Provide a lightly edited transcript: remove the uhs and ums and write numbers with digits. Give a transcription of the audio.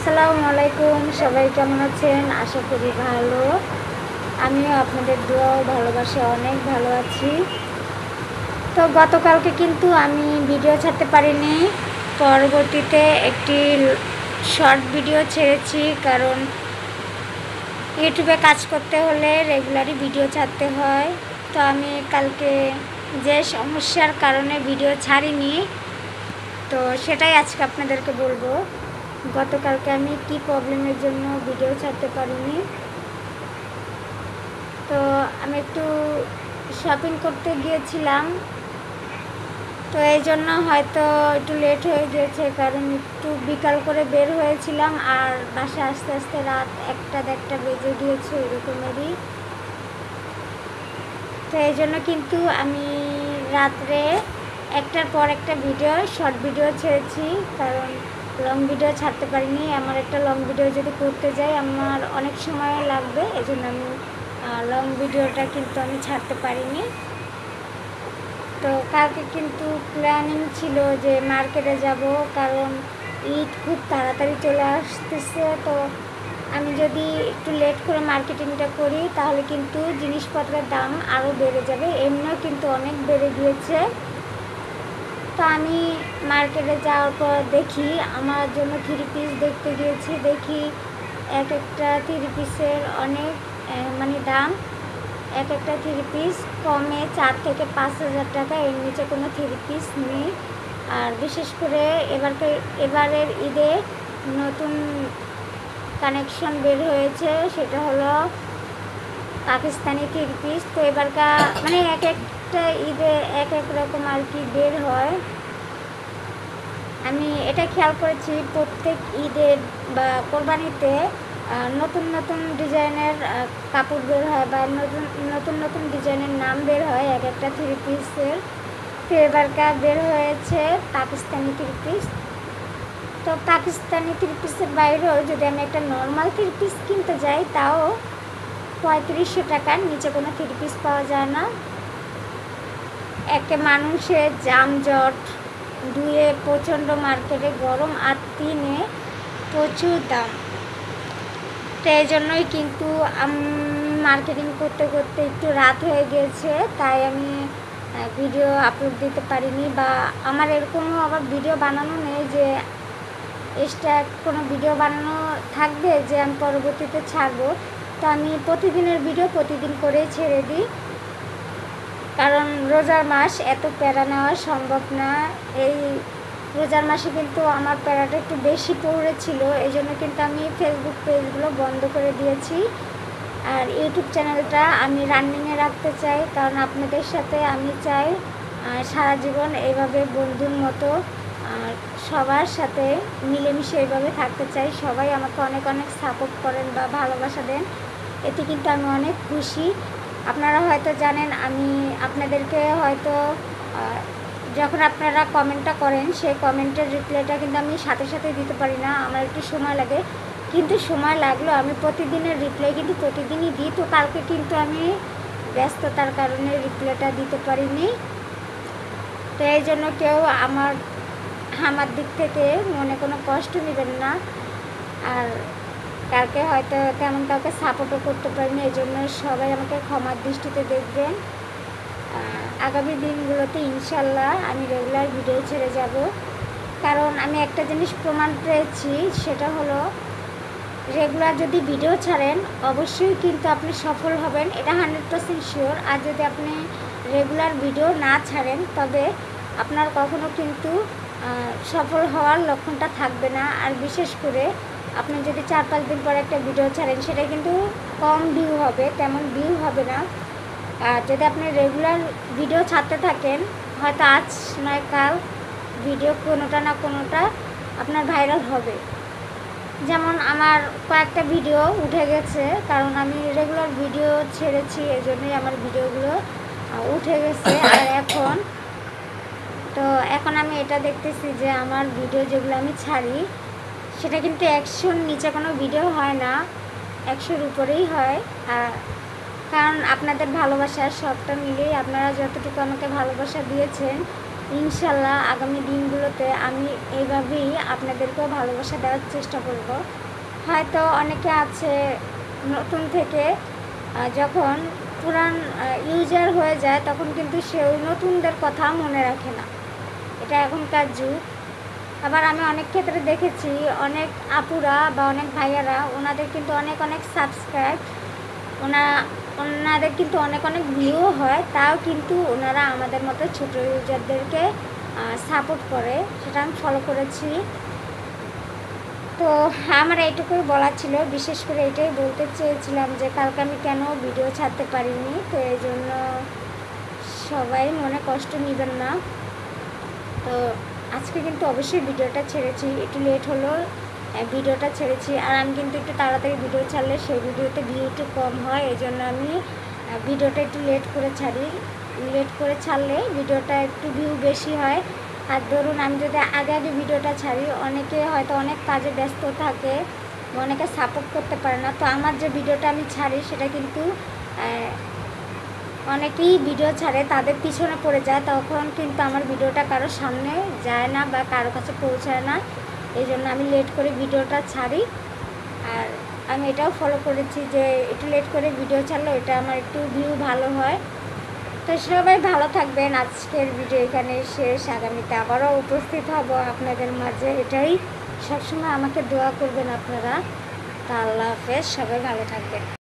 আসসালামু আলাইকুম, সবাই কেমন আছেন? আশা করি ভালো। আমিও আপনাদের দোয়া ও ভালোবাসায় অনেক ভালো আছি। তো গতকালকে কিন্তু আমি ভিডিও ছাড়তে পারিনি। পরবর্তীতে একটি শর্ট ভিডিও ছেড়েছি, কারণ ইউটিউবে কাজ করতে হলে রেগুলারই ভিডিও ছাড়তে হয়। তো আমি কালকে যে সমস্যার কারণে ভিডিও ছাড়িনি, তো সেটাই আজকে আপনাদেরকে বলবো। গতকালকে আমি কি প্রবলেমের জন্য ভিডিও ছাড়তে পারিনি। তো আমি একটু শপিং করতে গিয়েছিলাম, তো এই জন্য হয়তো একটু লেট হয়ে গিয়েছে, কারণ একটু বিকাল করে বের হয়েছিলাম আর বাসায় আস্তে আস্তে রাত 1-1:30 বেজে গিয়েছে এরকমেরই। তো এই জন্য কিন্তু আমি রাত্রে একটার পর একটা শর্ট ভিডিও ছেড়েছি, কারণ লং ভিডিও ছাড়তে পারিনি। আমার একটা লং ভিডিও যদি করতে যাই আমার অনেক সময় লাগবে, এই জন্য আমি লং ভিডিওটা কিন্তু আমি ছাড়তে পারিনি। তো কালকে কিন্তু প্ল্যানিং ছিল যে মার্কেটে যাব, কারণ ঈদ খুব তাড়াতাড়ি চলে আসতেছে। তো আমি যদি একটু লেট করে মার্কেটিংটা করি তাহলে কিন্তু জিনিসপত্রের দাম আরও বেড়ে যাবে, এমনিও কিন্তু অনেক বেড়ে গিয়েছে। তো আমি মার্কেটে যাওয়ার পর দেখি, আমার জন্য 3 পিস দেখতে গিয়েছি, দেখি এক একটা 3 পিসের অনেক দাম। এক একটা 3 পিস কমে 4 থেকে 5,000 টাকা, এর নিচে কোনো 3 পিস নেই। আর বিশেষ করে এবারের ঈদে নতুন কানেকশন বের হয়েছে, সেটা হলো পাকিস্তানি 3 পিস। তো এবারকার এক একটা ঈদে এক এক রকম আর কি বের হয়। আমি এটা খেয়াল করেছি, প্রত্যেক ঈদে বা কোরবানিতে নতুন নতুন ডিজাইনের কাপড় বের হয় বা নতুন নতুন ডিজাইনের নাম বের হয় এক একটা 3 পিসের। তো এবারকার বের হয়েছে পাকিস্তানি 3 পিস। তো পাকিস্তানি 3 পিসের বাইরেও যদি আমি একটা নর্মাল 3 পিস কিনতে যাই, তাও 3500 টাকার নিচে কোনো 3 পিস পাওয়া যায় না। একে মানুষের যানজট, 2 প্রচণ্ড মার্কেটে গরম, আর 3 প্রচুর দাম। তো এই জন্যই কিন্তু মার্কেটিং করতে করতে একটু রাত হয়ে গেছে, তাই আমি ভিডিও আপলোড দিতে পারিনি। বা আমার এরকমও আবার ভিডিও বানানো নেই যে এক্সট্রা কোনো ভিডিও বানানো থাকবে যে আমি পরবর্তীতে ছাড়বো। তো আমি প্রতিদিনের ভিডিও প্রতিদিন করেই ছেড়ে দিই, কারণ রোজার মাস, এত প্যারা নেওয়া সম্ভব না। এই রোজার মাসে কিন্তু আমার প্যারাটা একটু বেশি পড়েছিল, এই জন্য কিন্তু আমি ফেসবুক পেজগুলো বন্ধ করে দিয়েছি। আর ইউটিউব চ্যানেলটা আমি রানিংয়ে রাখতে চাই, কারণ আপনাদের সাথে আমি চাই সারা জীবন এইভাবে বন্ধুর মতো সবার সাথে মিলেমিশে এইভাবে থাকতে চাই। সবাই আমাকে অনেক অনেক সাপোর্ট করেন বা ভালোবাসা দেন, এতে কিন্তু আমি অনেক খুশি। আপনারা হয়তো জানেন, আমি আপনাদেরকে হয়তো যখন আপনারা কমেন্টটা করেন সেই কমেন্টের রিপ্লাইটা কিন্তু আমি সাথে সাথে দিতে পারি না, আমার একটু সময় লাগে। কিন্তু সময় লাগলেও আমি প্রতিদিনের রিপ্লাই কিন্তু প্রতিদিনই দিই। তো কালকে কিন্তু আমি ব্যস্ততার কারণে রিপ্লাইটা দিতে পারিনি। তো এই জন্য কেউ আমার দিক থেকে মনে কোনো কষ্ট নেবেন না। আর কালকে হয়তো তেমন কাউকে সাপোর্টও করতে পারিনি, এই জন্য সবাই আমাকে ক্ষমার দৃষ্টিতে দেখবেন। আগামী দিনগুলোতে ইনশাল্লাহ আমি রেগুলার ভিডিও ছেড়ে যাব, কারণ আমি একটা জিনিস প্রমাণ পেয়েছি, সেটা হলো রেগুলার যদি ভিডিও ছাড়েন অবশ্যই কিন্তু আপনি সফল হবেন, এটা 100% শিওর। আর যদি আপনি রেগুলার ভিডিও না ছাড়েন তবে আপনার কখনো কিন্তু সফল হওয়ার লক্ষণটা থাকবে না। আর বিশেষ করে আপনি যদি 4-5 দিন পর একটা ভিডিও ছাড়েন, সেটা কিন্তু কম ভিউ হবে, তেমন ভিউ হবে না। আর যদি আপনি রেগুলার ভিডিও ছাড়তে থাকেন, হয়তো আজ নয় কাল ভিডিও কোনোটা না কোনোটা আপনার ভাইরাল হবে। যেমন আমার কয়েকটা ভিডিও উঠে গেছে, কারণ আমি রেগুলার ভিডিও ছেড়েছি, এই জন্যই আমার ভিডিওগুলো উঠে গেছে। আর এখন আমি এটা দেখতেছি যে আমার ভিডিও যেগুলো আমি ছাড়ি সেটা কিন্তু 100-র নিচে কোনো ভিডিও হয় না, 100-র উপরেই হয়। কারণ আপনাদের ভালোবাসা সবটা মিলিয়ে আপনারা যতটুকু আমাকে ভালোবাসা দিয়েছেন, ইনশাল্লাহ আগামী দিনগুলোতে আমি এইভাবেই আপনাদেরকেও ভালোবাসা দেওয়ার চেষ্টা করব। হয়তো অনেকে আছে নতুন থেকে যখন পুরান ইউজার হয়ে যায় তখন কিন্তু সে ওই নতুনদের কথা মনে রাখে না, এটা এখনকার যুগ। আবার আমি অনেক ক্ষেত্রে দেখেছি অনেক আপুরা বা অনেক ভাইয়ারা ওনাদের কিন্তু অনেক অনেক সাবস্ক্রাইব, ওনাদের কিন্তু অনেক অনেক ভিউ হয়, তাও কিন্তু ওনারা আমাদের মতো ছোটো ইউজারদেরকে সাপোর্ট করে, সেটা আমি ফলো করেছি। তো আমার এইটুকুই বলা ছিল, বিশেষ করে এটাই বলতে চেয়েছিলাম যে কালকে আমি কেন ভিডিও ছাড়তে পারিনি। তো এই জন্য সবাই মনে কষ্ট নেবেন না। তো আজকে কিন্তু অবশ্যই ভিডিওটা ছেড়েছি, একটু লেট হলো ভিডিওটা ছেড়েছি। আর আমি কিন্তু একটু তাড়াতাড়ি ভিডিও ছাড়লে সেই ভিডিওতে ভিউ একটু কম হয়, এই জন্য আমি ভিডিওটা একটু লেট করে ছাড়ি। লেট করে ছাড়লে ভিডিওটা একটু ভিউ বেশি হয়। আর ধরুন আমি যদি আগে আগে ভিডিওটা ছাড়ি, অনেকে হয়তো অনেক কাজে ব্যস্ত থাকে, অনেকে সাপোর্ট করতে পারে না। তো আমার যে ভিডিওটা আমি ছাড়ি সেটা কিন্তু অনেকেই ভিডিও ছাড়ে তাদের পিছনে পড়ে যায়, তখন কিন্তু আমার ভিডিওটা কারোর সামনে যায় না বা কারো কাছে পৌঁছায় না। এই জন্য আমি লেট করে ভিডিওটা ছাড়ি। আর আমি এটাও ফলো করেছি যে একটু লেট করে ভিডিও ছাড়লে ওইটা আমার একটু ভিউ ভালো হয়। তো সবাই ভালো থাকবেন। আজকের ভিডিও এখানে শেষ, আগামীতে আবারও উপস্থিত হব আপনাদের মাঝে। এটাই সবসময় আমাকে দোয়া করবেন আপনারা। তা আল্লাহ হাফেজ, সবাই ভালো থাকবেন।